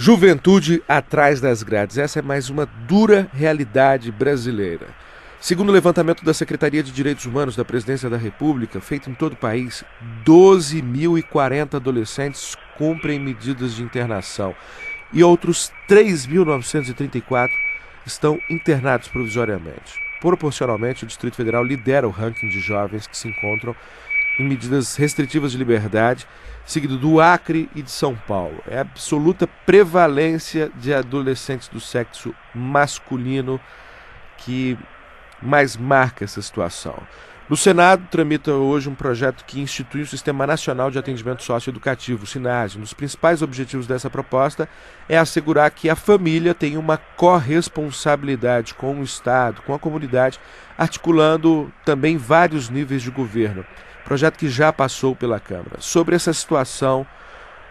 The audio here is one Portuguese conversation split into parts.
Juventude atrás das grades. Essa é mais uma dura realidade brasileira. Segundo o levantamento da Secretaria de Direitos Humanos da Presidência da República, feito em todo o país, 12.040 adolescentes cumprem medidas de internação e outros 3.934 estão internados provisoriamente. Proporcionalmente, o Distrito Federal lidera o ranking de jovens que se encontram em medidas restritivas de liberdade, seguido do Acre e de São Paulo. É a absoluta prevalência de adolescentes do sexo masculino que mais marca essa situação. No Senado, tramita hoje um projeto que institui um Sistema Nacional de Atendimento Socioeducativo, o SINASE. Um dos principais objetivos dessa proposta é assegurar que a família tenha uma corresponsabilidade com o Estado, com a comunidade, articulando também vários níveis de governo. Projeto que já passou pela Câmara. Sobre essa situação,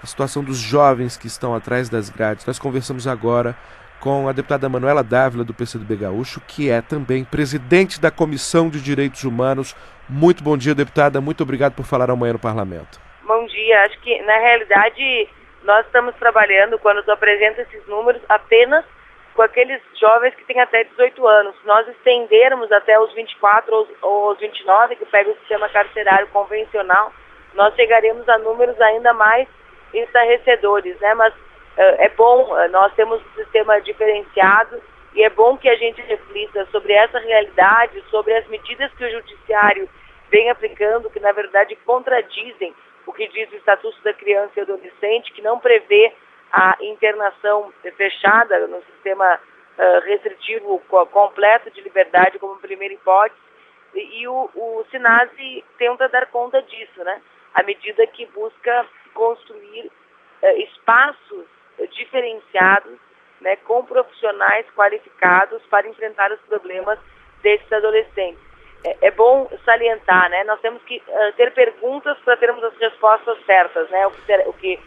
a situação dos jovens que estão atrás das grades, nós conversamos agora com a deputada Manuela Dávila, do PCdoB Gaúcho, que é também presidente da Comissão de Direitos Humanos. Muito bom dia, deputada. Muito obrigado por falar amanhã no Parlamento. Bom dia. Acho que, na realidade, nós estamos trabalhando, quando tu apresenta esses números, apenas com aqueles jovens que têm até 18 anos. Se nós estendermos até os 24 ou os 29, que pega o sistema carcerário convencional, nós chegaremos a números ainda mais estarrecedores, né? Mas é bom, nós temos um sistema diferenciado e é bom que a gente reflita sobre essa realidade, sobre as medidas que o Judiciário vem aplicando, que na verdade contradizem o que diz o Estatuto da Criança e Adolescente, que não prevê a internação fechada no sistema restritivo completo de liberdade como primeira hipótese, e o SINASE tenta dar conta disso, né? À medida que busca construir espaços diferenciados, né, com profissionais qualificados para enfrentar os problemas desses adolescentes. É bom salientar, né? Nós temos que ter perguntas para termos as respostas certas, né? O que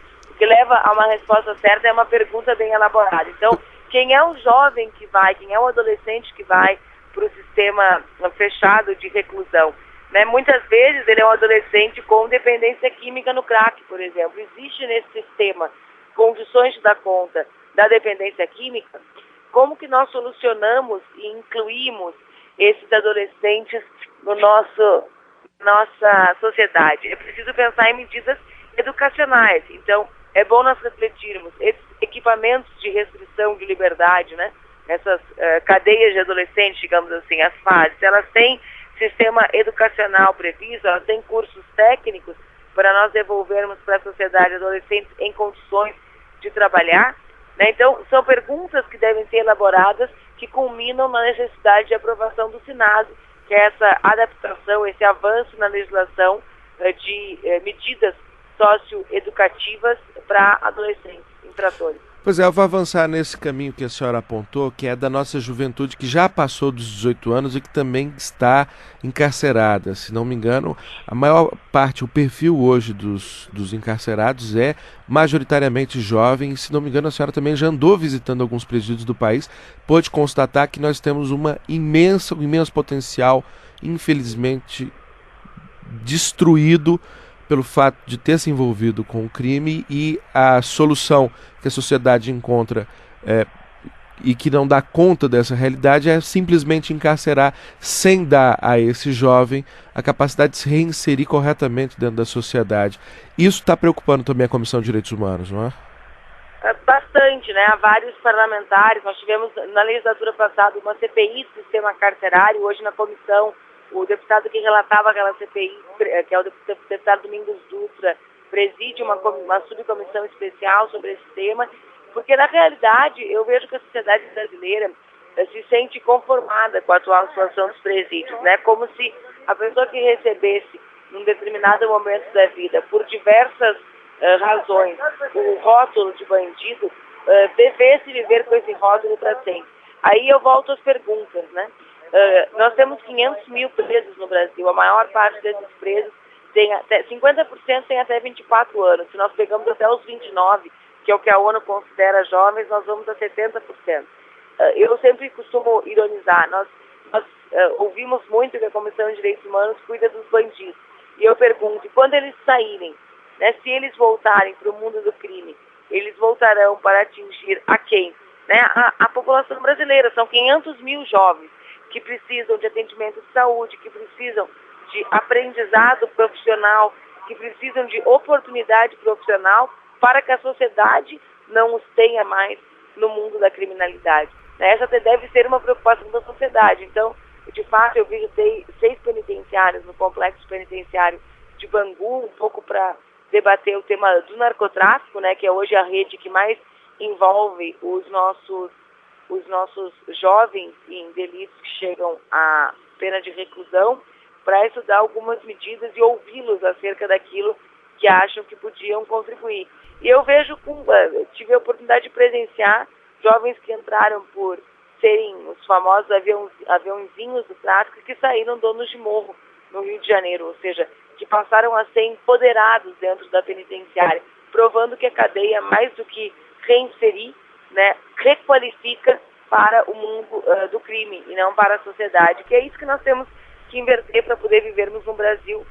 leva a uma resposta certa é uma pergunta bem elaborada. Então, quem é o jovem que vai, quem é o adolescente que vai para o sistema fechado de reclusão? Né? Muitas vezes ele é um adolescente com dependência química no crack, por exemplo. Existe nesse sistema condições de dar conta da dependência química. Como que nós solucionamos e incluímos esses adolescentes no nossa sociedade? É preciso pensar em medidas educacionais. Então, é bom nós refletirmos. Esses equipamentos de restrição de liberdade, né? Essas cadeias de adolescentes, digamos assim, as fases, elas têm sistema educacional previsto, elas têm cursos técnicos para nós devolvermos para a sociedade adolescentes em condições de trabalhar, né? Então, são perguntas que devem ser elaboradas, que culminam na necessidade de aprovação do SINASE, que é essa adaptação, esse avanço na legislação de medidas socioeducativas para adolescentes infratores. Pois é, eu vou avançar nesse caminho que a senhora apontou, que é da nossa juventude que já passou dos 18 anos e que também está encarcerada. Se não me engano, a maior parte, o perfil hoje dos encarcerados é majoritariamente jovem. Se não me engano, a senhora também já andou visitando alguns presídios do país, pôde constatar que nós temos um imenso potencial, infelizmente, destruído pelo fato de ter se envolvido com o crime, e a solução que a sociedade encontra e que não dá conta dessa realidade é simplesmente encarcerar, sem dar a esse jovem a capacidade de se reinserir corretamente dentro da sociedade. Isso está preocupando também a Comissão de Direitos Humanos, não é? Bastante, né? Há vários parlamentares, nós tivemos na legislatura passada uma CPI do sistema carcerário, hoje na comissão o deputado que relatava aquela CPI, que é o deputado Domingos Dutra, preside uma subcomissão especial sobre esse tema, porque na realidade eu vejo que a sociedade brasileira se sente conformada com a atual situação dos presídios, né? Como se a pessoa que recebesse, num determinado momento da vida, por diversas razões, o rótulo de bandido, devesse viver com esse rótulo para sempre. Aí eu volto às perguntas, né? Nós temos 500 mil presos no Brasil, a maior parte desses presos tem até 50% tem até 24 anos. Se nós pegamos até os 29, que é o que a ONU considera jovens, nós vamos a 70%. Eu sempre costumo ironizar, nós ouvimos muito que a Comissão de Direitos Humanos cuida dos bandidos. E eu pergunto, quando eles saírem, né, se eles voltarem para o mundo do crime, eles voltarão para atingir a quem? Né? A população brasileira. São 500 mil jovens que precisam de atendimento de saúde, que precisam de aprendizado profissional, que precisam de oportunidade profissional para que a sociedade não os tenha mais no mundo da criminalidade. Essa deve ser uma preocupação da sociedade. Então, de fato, eu visitei 6 penitenciários no complexo penitenciário de Bangu, um pouco para debater o tema do narcotráfico, né, que é hoje a rede que mais envolve os nossos jovens em delitos que chegam à pena de reclusão, para estudar algumas medidas e ouvi-los acerca daquilo que acham que podiam contribuir. E eu vejo, tive a oportunidade de presenciar jovens que entraram por serem os famosos aviãozinhos do tráfico e que saíram donos de morro no Rio de Janeiro, ou seja, que passaram a ser empoderados dentro da penitenciária, provando que a cadeia, mais do que reinserir, né, requalifica para o mundo do crime e não para a sociedade, que é isso que nós temos que inverter para poder vivermos no Brasil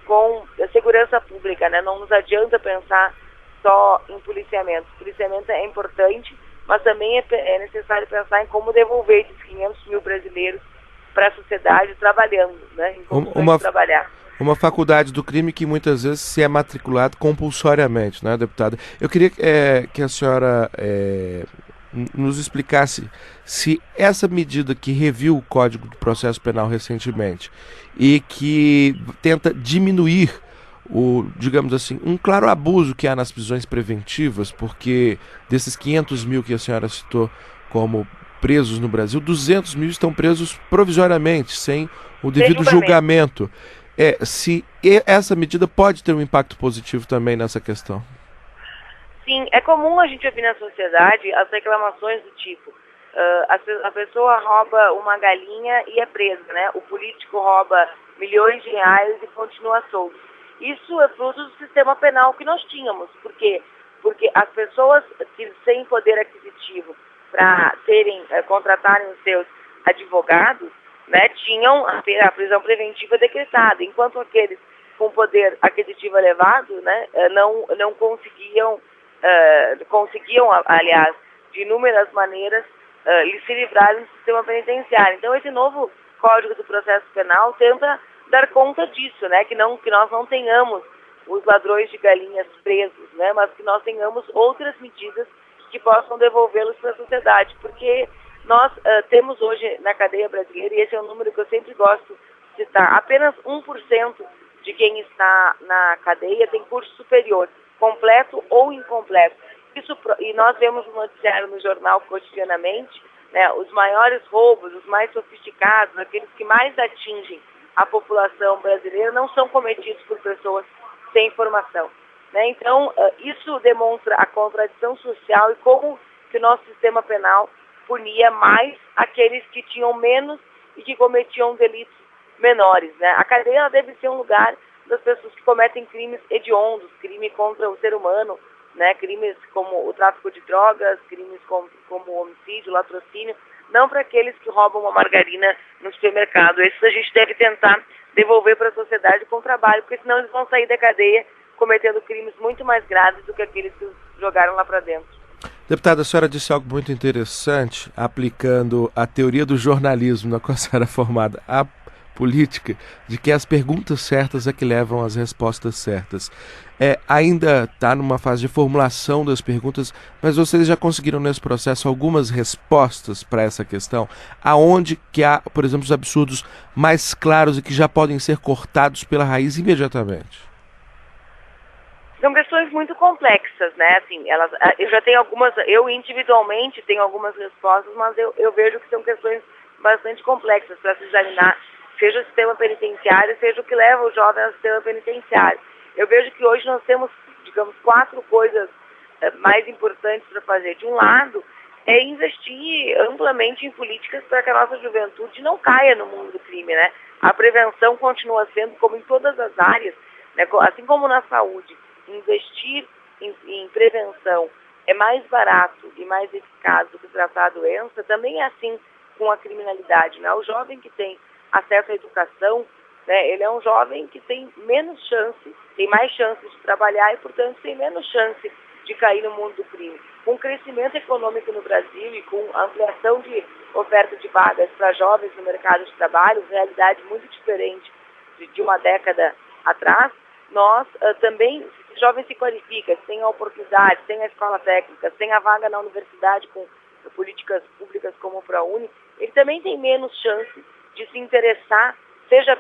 com segurança pública, né? Não nos adianta pensar só em policiamento. O policiamento é importante, mas também é necessário pensar em como devolver esses 500 mil brasileiros para a sociedade trabalhando, né? Em condições de trabalhar. Uma faculdade do crime que muitas vezes se é matriculado compulsoriamente, né, deputada? Eu queria que a senhora nos explicasse se essa medida que reviu o Código do Processo Penal recentemente e que tenta diminuir digamos assim, um claro abuso que há nas prisões preventivas, porque desses 500 mil que a senhora citou como presos no Brasil, 200 mil estão presos provisoriamente, sem o devido julgamento. Se essa medida pode ter um impacto positivo também nessa questão. Sim, é comum a gente ouvir na sociedade as reclamações do tipo, a pessoa rouba uma galinha e é presa, né? O político rouba milhões de reais e continua solto. Isso é fruto do sistema penal que nós tínhamos. Por quê? Porque as pessoas que sem poder aquisitivo para contratarem os seus advogados, né, tinham a prisão preventiva decretada, enquanto aqueles com poder aquisitivo elevado, né, não conseguiam, aliás, de inúmeras maneiras, se livrarem do sistema penitenciário. Então, esse novo Código do Processo Penal tenta dar conta disso, né, que nós não tenhamos os ladrões de galinhas presos, né, mas que nós tenhamos outras medidas que possam devolvê-los para a sociedade, porque nós temos hoje na cadeia brasileira, e esse é um número que eu sempre gosto de citar, apenas 1% de quem está na cadeia tem curso superior, completo ou incompleto. E nós vemos no noticiário, no jornal, cotidianamente, né, os maiores roubos, os mais sofisticados, aqueles que mais atingem a população brasileira, não são cometidos por pessoas sem formação, né? Então, isso demonstra a contradição social e como que o nosso sistema penal punia mais aqueles que tinham menos e que cometiam delitos menores, né? A cadeia ela deve ser um lugar das pessoas que cometem crimes hediondos, crime contra o ser humano, né? Crimes como o tráfico de drogas, crimes como o homicídio, latrocínio, não para aqueles que roubam uma margarina no supermercado. Esses a gente deve tentar devolver para a sociedade com trabalho, porque senão eles vão sair da cadeia cometendo crimes muito mais graves do que aqueles que os jogaram lá para dentro. Deputada, a senhora disse algo muito interessante, aplicando a teoria do jornalismo na qual a senhora é formada à política, de que as perguntas certas é que levam às respostas certas. Ainda está numa fase de formulação das perguntas, mas vocês já conseguiram nesse processo algumas respostas para essa questão? Aonde que há, por exemplo, os absurdos mais claros e que já podem ser cortados pela raiz imediatamente? São questões muito complexas, né? Assim, eu já tenho algumas, eu individualmente tenho algumas respostas, mas eu vejo que são questões bastante complexas para se examinar, seja o sistema penitenciário, seja o que leva o jovem ao sistema penitenciário. Eu vejo que hoje nós temos, digamos, 4 coisas mais importantes para fazer. De um lado, é investir amplamente em políticas para que a nossa juventude não caia no mundo do crime, né? A prevenção continua sendo, como em todas as áreas, né? Assim como na saúde, investir em prevenção é mais barato e mais eficaz do que tratar a doença, também é assim com a criminalidade, né? O jovem que tem acesso à educação, né, ele é um jovem que tem menos chance, tem mais chances de trabalhar e, portanto, tem menos chance de cair no mundo do crime. Com o crescimento econômico no Brasil e com a ampliação de oferta de vagas para jovens no mercado de trabalho, realidade muito diferente de uma década atrás, nós também, se jovens se qualificam, têm a oportunidade, têm a escola técnica, têm a vaga na universidade com políticas públicas como o ProUni, ele também tem menos chance de se interessar, seja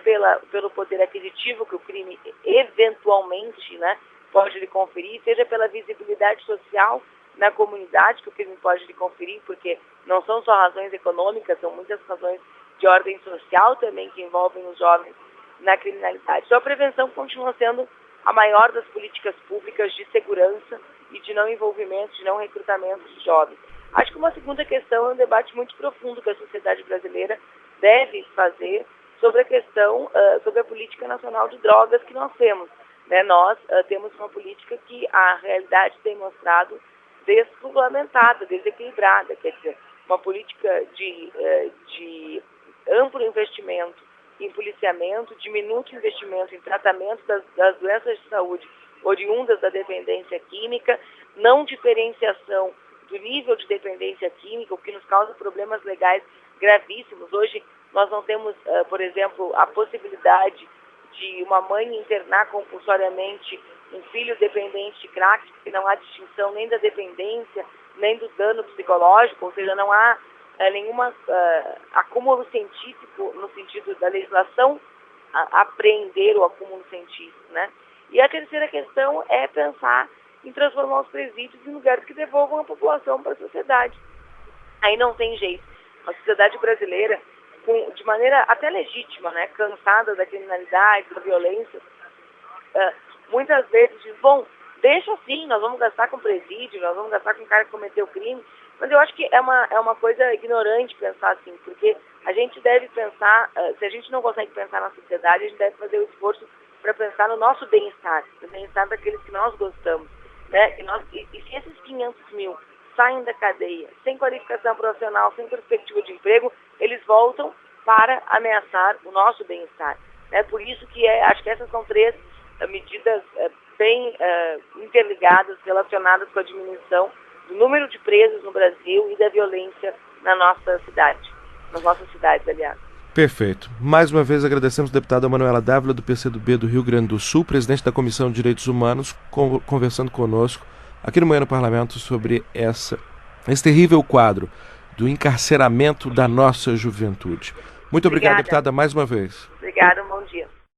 pelo poder aquisitivo que o crime eventualmente, né, pode lhe conferir, seja pela visibilidade social na comunidade que o crime pode lhe conferir, porque não são só razões econômicas, são muitas razões de ordem social também que envolvem os jovens na criminalidade. Então a prevenção continua sendo a maior das políticas públicas de segurança e de não envolvimento, de não recrutamento de jovens. Acho que uma segunda questão é um debate muito profundo que a sociedade brasileira deve fazer sobre a questão, sobre a política nacional de drogas que nós temos. Né? Nós temos uma política que a realidade tem mostrado desregulamentada, desequilibrada, quer dizer, uma política de amplo investimento em policiamento, diminuto investimento em tratamento das doenças de saúde oriundas da dependência química, não diferenciação do nível de dependência química, o que nos causa problemas legais gravíssimos. Hoje nós não temos, por exemplo, a possibilidade de uma mãe internar compulsoriamente um filho dependente de crack, porque não há distinção nem da dependência, nem do dano psicológico, ou seja, não há nenhuma acúmulo científico no sentido da legislação apreender o acúmulo científico, né? E a terceira questão é pensar em transformar os presídios em lugares que devolvam a população para a sociedade. Aí não tem jeito. A sociedade brasileira, de maneira até legítima, né, cansada da criminalidade, da violência, muitas vezes diz, bom, deixa assim, nós vamos gastar com presídio, nós vamos gastar com o cara que cometeu crime. Mas eu acho que é uma coisa ignorante pensar assim, porque a gente deve pensar, se a gente não consegue pensar na sociedade, a gente deve fazer o esforço para pensar no nosso bem-estar, no bem-estar daqueles que nós gostamos. Né? E se esses 500 mil saem da cadeia, sem qualificação profissional, sem perspectiva de emprego, eles voltam para ameaçar o nosso bem-estar. Né? Por isso que acho que essas são três medidas bem interligadas, relacionadas com a diminuição do número de presos no Brasil e da violência na nossa cidade, nas nossas cidades, aliás. Perfeito. Mais uma vez agradecemos a deputada Manuela Dávila, do PCdoB do Rio Grande do Sul, presidente da Comissão de Direitos Humanos, conversando conosco aqui no Manhã no Parlamento sobre esse terrível quadro do encarceramento da nossa juventude. Muito obrigado, deputada, mais uma vez. Obrigada, um bom dia.